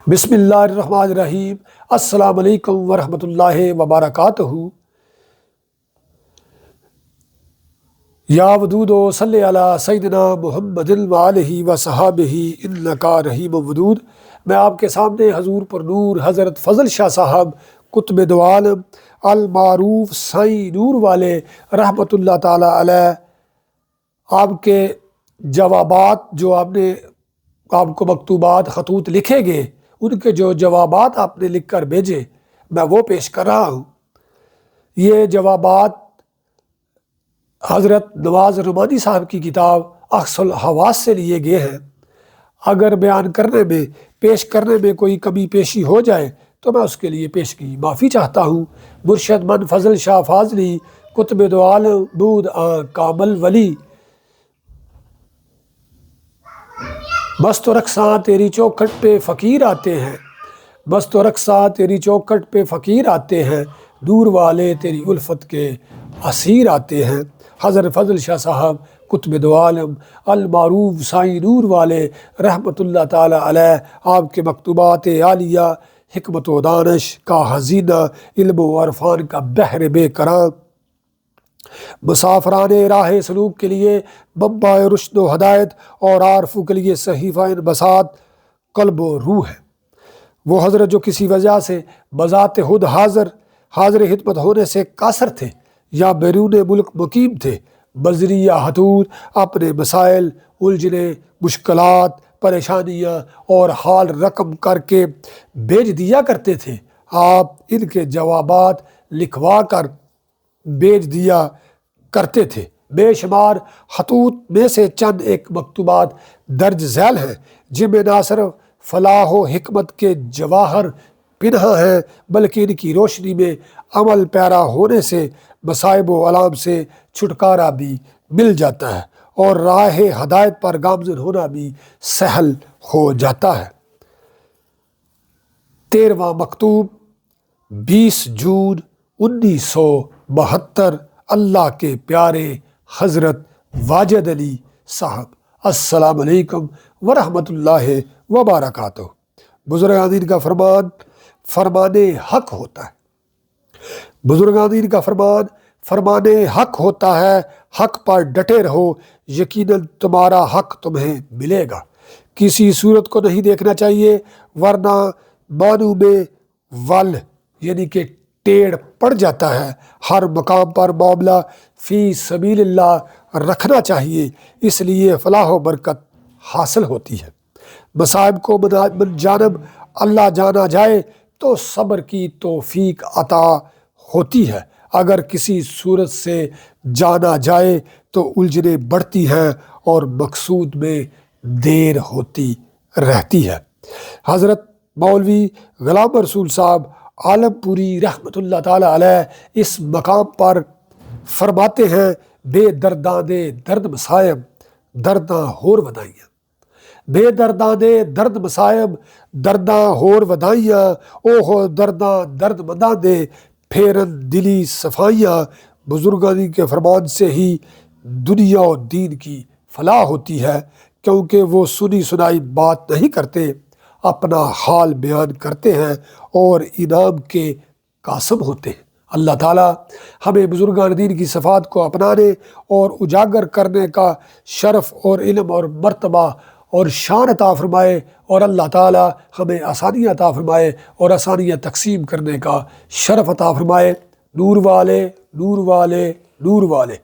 بسم اللہ الرحمن الرحیم۔ السلام علیکم ورحمۃ اللہ وبرکاتہ۔ یا ودود صلی علی سیدنا محمد وآلہ وصحابہ انکا رحیم ودود۔ میں آپ کے سامنے حضور پر نور حضرت فضل شاہ صاحب قطب دو عالم المعروف سائیں نور والے رحمۃ اللہ تعالی علیہ آپ کے جوابات جو آپ کو مکتوبات خطوط لکھے گئے، ان کے جو جوابات آپ نے لکھ کر بھیجے میں وہ پیش کر رہا ہوں۔ یہ جوابات حضرت نواز رحمانی صاحب کی کتاب اخص الحواس سے لیے گئے ہیں۔ اگر بیان کرنے میں پیش کرنے میں کوئی کمی پیشی ہو جائے تو میں اس کے لیے پیشگی معافی چاہتا ہوں۔ مرشد من فضل شاہ فاضلی قطب دو عالم بود کامل ولی، مست و رقصاں تیری چوکھٹ پہ فقیر آتے ہیں، مست و رقصاں تیری چوکھٹ پہ فقیر آتے ہیں، نور والے تیری الفت کے اسیر آتے ہیں۔ حضرت فضل شاہ صاحب قطب دو عالم المعروف سائیں نور والے رحمۃ اللہ تعالی علیہ آپ کے مکتوبات عالیہ، حکمت و دانش کا خزینہ، علم و عرفان کا بحر بے کرام، مسافران راہ سلوک کے لیے منبع رشد و ہدایت اور عارفوں کے لیے صحیفہ انبساط قلب و روح ہے۔ وہ حضرت جو کسی وجہ سے بذات خود حاضر خدمت ہونے سے قاصر تھے یا بیرون ملک مقیم تھے، بذریعہ خطوط اپنے مسائل، الجھنیں، مشکلات، پریشانیاں اور حال رقم کر کے بھیج دیا کرتے تھے۔ آپ ان کے جوابات لکھوا کر بھیج دیا کرتے تھے۔ بے شمار خطوط میں سے چند ایک مکتوبات درج ذیل ہیں جن میں نہ صرف فلاح و حکمت کے جواہر پنہاں ہیں بلکہ ان کی روشنی میں عمل پیرا ہونے سے مصائب و آلام سے چھٹکارا بھی مل جاتا ہے اور راہ ہدایت پر گامزن ہونا بھی سہل ہو جاتا ہے۔ 13واں مکتوب 20 جون 1972، اللہ کے پیارے حضرت واجد علی صاحب، السلام علیکم ورحمۃ اللہ وبرکاتہ۔ بزرگان دین کا فرمان فرمان حق ہوتا ہے۔ بزرگان دین کا فرمان فرمان حق ہوتا ہے۔ حق پر ڈٹے رہو، یقیناً تمہارا حق تمہیں ملے گا۔ کسی صورت کو نہیں دیکھنا چاہیے ورنہ معنوں میں ول یعنی کہ ٹیڑھ پڑ جاتا ہے۔ ہر مقام پر معاملہ فی سبیل اللہ رکھنا چاہیے، اس لیے فلاح و برکت حاصل ہوتی ہے۔ مصائب کو من جانب اللہ جانا جائے تو صبر کی توفیق عطا ہوتی ہے، اگر کسی صورت سے جانا جائے تو الجھنیں بڑھتی ہیں اور مقصود میں دیر ہوتی رہتی ہے۔ حضرت مولوی غلام رسول صاحب عالم پوری رحمۃ اللہ تعالی علیہ اس مقام پر فرماتے ہیں، بے درداں دے درد مصائب درداں ہور ودائیاں، بے درداں دے درد مصائب درداں ہور ودائیاں، اوہ درداں درد منداں دے پھیرن دلی صفائیاں۔ بزرگانی کے فرمان سے ہی دنیا و دین کی فلاح ہوتی ہے، کیونکہ وہ سنی سنائی بات نہیں کرتے، اپنا حال بیان کرتے ہیں اور انعام کے قاسم ہوتے ہیں۔ اللہ تعالیٰ ہمیں بزرگان دین کی صفات کو اپنانے اور اجاگر کرنے کا شرف اور علم اور مرتبہ اور شان عطا فرمائے، اور اللہ تعالیٰ ہمیں آسانیاں عطا فرمائے اور آسانیاں تقسیم کرنے کا شرف عطا فرمائے۔ نور والے، نور والے، نور والے۔